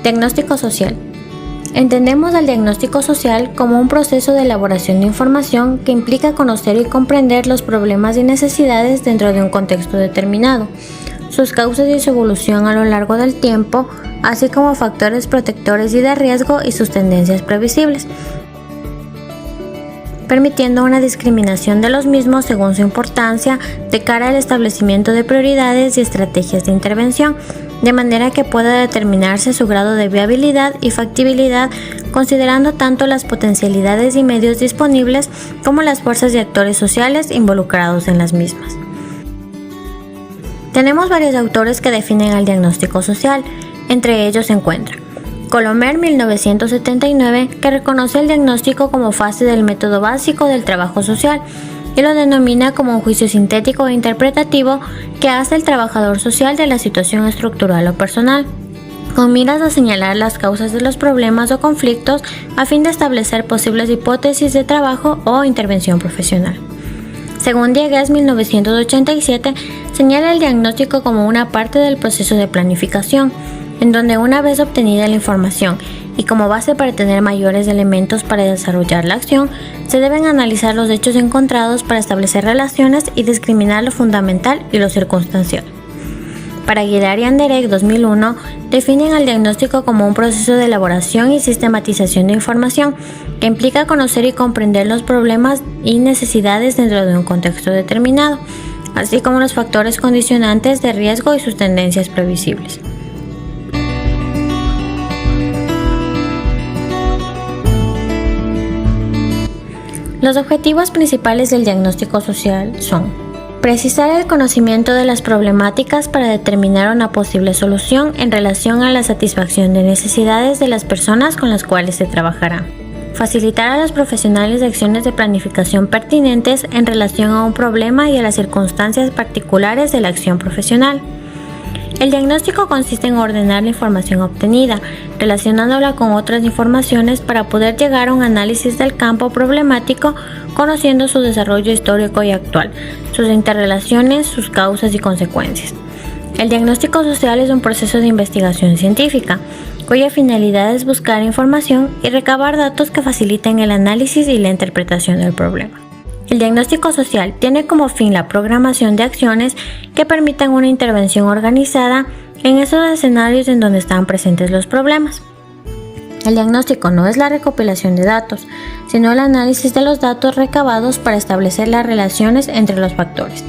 Diagnóstico social. Entendemos al diagnóstico social como un proceso de elaboración de información que implica conocer y comprender los problemas y necesidades dentro de un contexto determinado, sus causas y su evolución a lo largo del tiempo, así como factores protectores y de riesgo y sus tendencias previsibles, permitiendo una discriminación de los mismos según su importancia de cara al establecimiento de prioridades y estrategias de intervención, de manera que pueda determinarse su grado de viabilidad y factibilidad, considerando tanto las potencialidades y medios disponibles como las fuerzas y actores sociales involucrados en las mismas. Tenemos varios autores que definen al diagnóstico social. Entre ellos se encuentra Colomer, 1979, que reconoce el diagnóstico como fase del método básico del trabajo social y lo denomina como un juicio sintético e interpretativo que hace el trabajador social de la situación estructural o personal, con miras a señalar las causas de los problemas o conflictos a fin de establecer posibles hipótesis de trabajo o intervención profesional. Según Diegues, 1987, señala el diagnóstico como una parte del proceso de planificación, en donde una vez obtenida la información y como base para tener mayores elementos para desarrollar la acción, se deben analizar los hechos encontrados para establecer relaciones y discriminar lo fundamental y lo circunstancial. Para Aguilar y Anderegg, 2001, definen al diagnóstico como un proceso de elaboración y sistematización de información que implica conocer y comprender los problemas y necesidades dentro de un contexto determinado, así como los factores condicionantes de riesgo y sus tendencias previsibles. Los objetivos principales del diagnóstico social son: precisar el conocimiento de las problemáticas para determinar una posible solución en relación a la satisfacción de necesidades de las personas con las cuales se trabajará. Facilitar a los profesionales acciones de planificación pertinentes en relación a un problema y a las circunstancias particulares de la acción profesional. El diagnóstico consiste en ordenar la información obtenida, relacionándola con otras informaciones para poder llegar a un análisis del campo problemático, conociendo su desarrollo histórico y actual, sus interrelaciones, sus causas y consecuencias. El diagnóstico social es un proceso de investigación científica, cuya finalidad es buscar información y recabar datos que faciliten el análisis y la interpretación del problema. El diagnóstico social tiene como fin la programación de acciones que permitan una intervención organizada en esos escenarios en donde están presentes los problemas. El diagnóstico no es la recopilación de datos, sino el análisis de los datos recabados para establecer las relaciones entre los factores.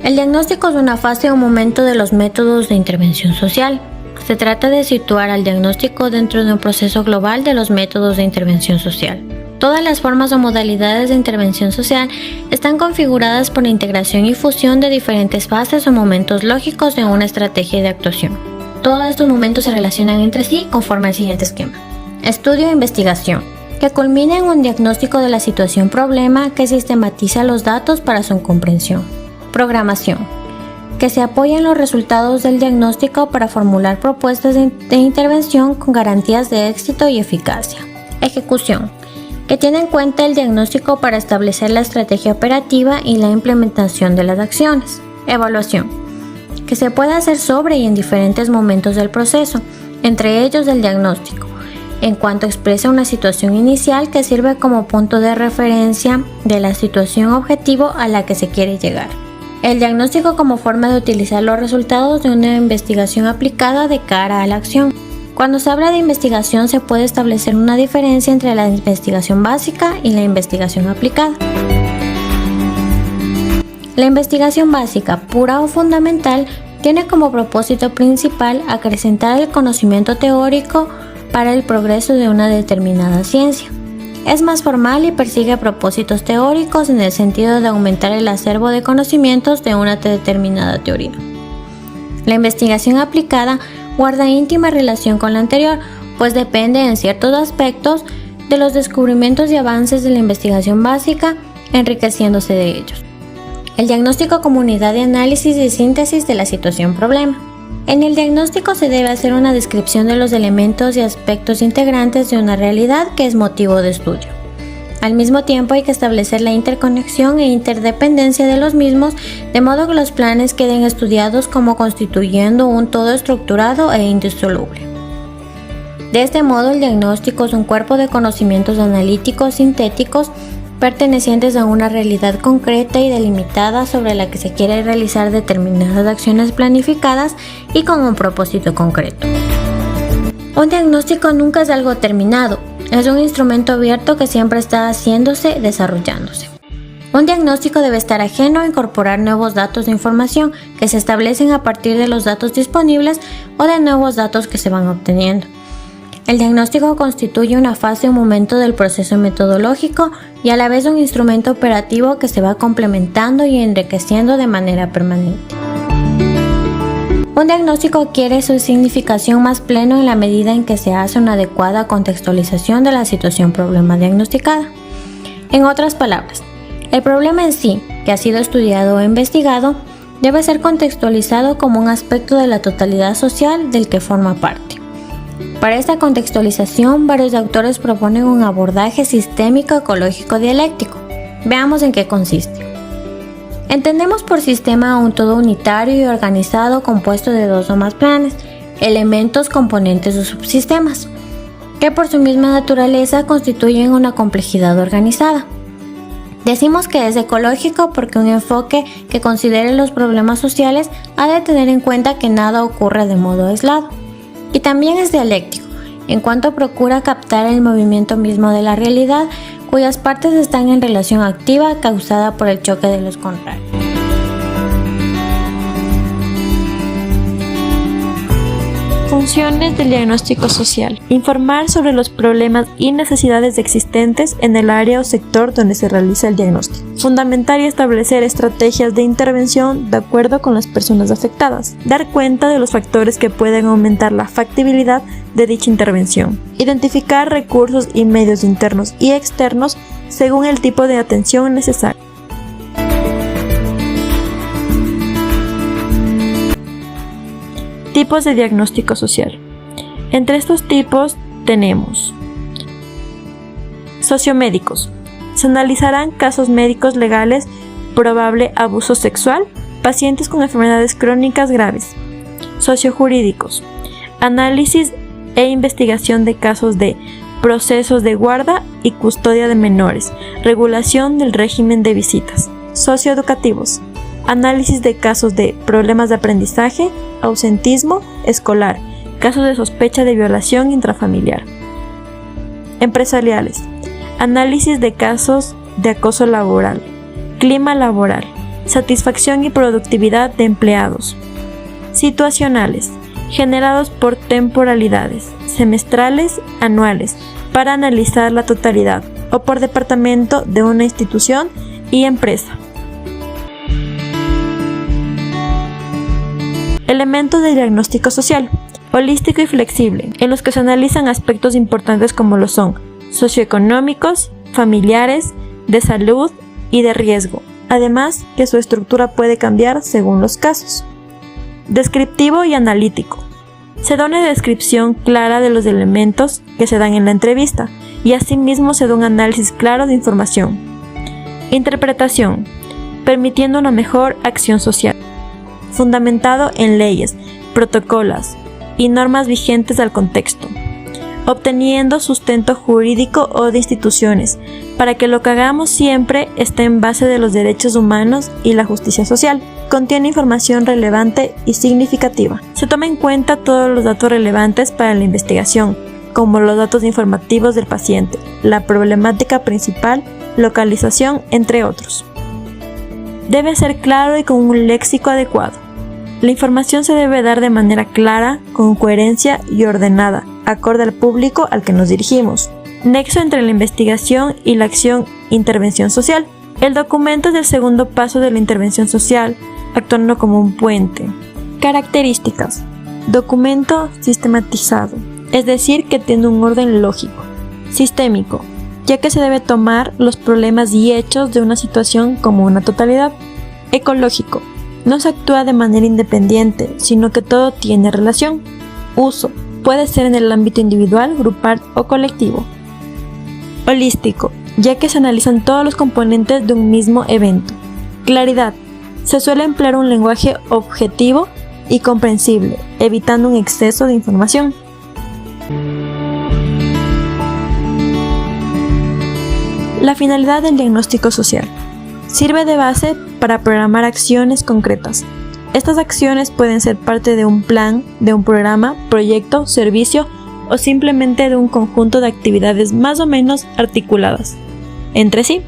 El diagnóstico es una fase o momento de los métodos de intervención social. Se trata de situar al diagnóstico dentro de un proceso global de los métodos de intervención social. Todas las formas o modalidades de intervención social están configuradas por la integración y fusión de diferentes fases o momentos lógicos de una estrategia de actuación. Todos estos momentos se relacionan entre sí conforme al siguiente esquema. Estudio e investigación, que culmina en un diagnóstico de la situación problema que sistematiza los datos para su comprensión. Programación, que se apoya en los resultados del diagnóstico para formular propuestas de intervención con garantías de éxito y eficacia. Ejecución, que tiene en cuenta el diagnóstico para establecer la estrategia operativa y la implementación de las acciones. Evaluación, que se puede hacer sobre y en diferentes momentos del proceso, entre ellos del diagnóstico, en cuanto expresa una situación inicial que sirve como punto de referencia de la situación objetivo a la que se quiere llegar. El diagnóstico como forma de utilizar los resultados de una investigación aplicada de cara a la acción. Cuando se habla de investigación se puede establecer una diferencia entre la investigación básica y la investigación aplicada. La investigación básica, pura o fundamental, tiene como propósito principal acrecentar el conocimiento teórico para el progreso de una determinada ciencia. Es más formal y persigue propósitos teóricos en el sentido de aumentar el acervo de conocimientos de una determinada teoría. La investigación aplicada guarda íntima relación con la anterior, pues depende en ciertos aspectos de los descubrimientos y avances de la investigación básica, enriqueciéndose de ellos. El diagnóstico como unidad de análisis y síntesis de la situación problema. En el diagnóstico se debe hacer una descripción de los elementos y aspectos integrantes de una realidad que es motivo de estudio. Al mismo tiempo hay que establecer la interconexión e interdependencia de los mismos, de modo que los planes queden estudiados como constituyendo un todo estructurado e indisoluble. De este modo, el diagnóstico es un cuerpo de conocimientos analíticos sintéticos pertenecientes a una realidad concreta y delimitada sobre la que se quiere realizar determinadas acciones planificadas y con un propósito concreto. Un diagnóstico nunca es algo terminado. Es un instrumento abierto que siempre está haciéndose, desarrollándose. Un diagnóstico debe estar ajeno a incorporar nuevos datos de información que se establecen a partir de los datos disponibles o de nuevos datos que se van obteniendo. El diagnóstico constituye una fase o momento del proceso metodológico y a la vez un instrumento operativo que se va complementando y enriqueciendo de manera permanente. Un diagnóstico adquiere su significación más pleno en la medida en que se hace una adecuada contextualización de la situación problema diagnosticada. En otras palabras, el problema en sí, que ha sido estudiado o investigado, debe ser contextualizado como un aspecto de la totalidad social del que forma parte. Para esta contextualización, varios autores proponen un abordaje sistémico ecológico dialéctico. Veamos en qué consiste. Entendemos por sistema a un todo unitario y organizado compuesto de dos o más planes, elementos componentes o subsistemas, que por su misma naturaleza constituyen una complejidad organizada. Decimos que es ecológico porque un enfoque que considere los problemas sociales ha de tener en cuenta que nada ocurre de modo aislado. Y también es dialéctico, en cuanto procura captar el movimiento mismo de la realidad, cuyas partes están en relación activa causada por el choque de los contrarios. Funciones del diagnóstico social. Informar sobre los problemas y necesidades existentes en el área o sector donde se realiza el diagnóstico. Fundamentar y establecer estrategias de intervención de acuerdo con las personas afectadas. Dar cuenta de los factores que pueden aumentar la factibilidad de dicha intervención. Identificar recursos y medios internos y externos según el tipo de atención necesaria. Tipos de diagnóstico social. Entre estos tipos tenemos sociomédicos. Se analizarán casos médicos legales, probable abuso sexual, pacientes con enfermedades crónicas graves. Sociojurídicos. Análisis e investigación de casos de procesos de guarda y custodia de menores, regulación del régimen de visitas. Socioeducativos. Análisis de casos de problemas de aprendizaje, ausentismo escolar, casos de sospecha de violación intrafamiliar. Empresariales. Análisis de casos de acoso laboral, clima laboral, satisfacción y productividad de empleados. Situacionales. Generados por temporalidades, semestrales, anuales, para analizar la totalidad o por departamento de una institución y empresa. Elementos de diagnóstico social, holístico y flexible, en los que se analizan aspectos importantes como lo son socioeconómicos, familiares, de salud y de riesgo, además que su estructura puede cambiar según los casos. Descriptivo y analítico. Se da una descripción clara de los elementos que se dan en la entrevista y asimismo se da un análisis claro de información. Interpretación, permitiendo una mejor acción social. Fundamentado en leyes, protocolos y normas vigentes al contexto, obteniendo sustento jurídico o de instituciones, para que lo que hagamos siempre esté en base de los derechos humanos y la justicia social. Contiene información relevante y significativa. Se toma en cuenta todos los datos relevantes para la investigación, como los datos informativos del paciente, la problemática principal, localización, entre otros. Debe ser claro y con un léxico adecuado. La información se debe dar de manera clara, con coherencia y ordenada, acorde al público al que nos dirigimos. Nexo entre la investigación y la acción intervención social. El documento es el segundo paso de la intervención social, actuando como un puente. Características. Documento sistematizado, es decir, que tiene un orden lógico. Sistémico, ya que se debe tomar los problemas y hechos de una situación como una totalidad. Ecológico, no se actúa de manera independiente, sino que todo tiene relación. Uso, puede ser en el ámbito individual, grupal o colectivo. Holístico, ya que se analizan todos los componentes de un mismo evento. Claridad. Se suele emplear un lenguaje objetivo y comprensible, evitando un exceso de información. La finalidad del diagnóstico social. Sirve de base para programar acciones concretas. Estas acciones pueden ser parte de un plan, de un programa, proyecto, servicio o simplemente de un conjunto de actividades más o menos articuladas entre sí.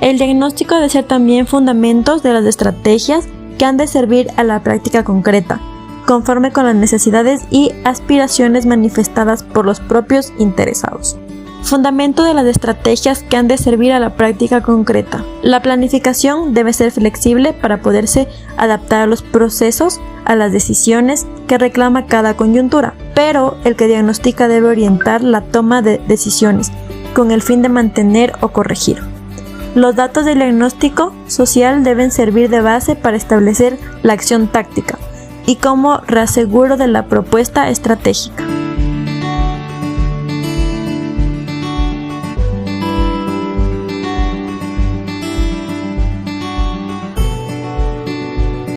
El diagnóstico debe ser también fundamentos de las estrategias que han de servir a la práctica concreta, conforme con las necesidades y aspiraciones manifestadas por los propios interesados. Fundamento de las estrategias que han de servir a la práctica concreta. La planificación debe ser flexible para poderse adaptar a los procesos, a las decisiones que reclama cada coyuntura, pero el que diagnostica debe orientar la toma de decisiones con el fin de mantener o corregir. Los datos del diagnóstico social deben servir de base para establecer la acción táctica y como reaseguro de la propuesta estratégica.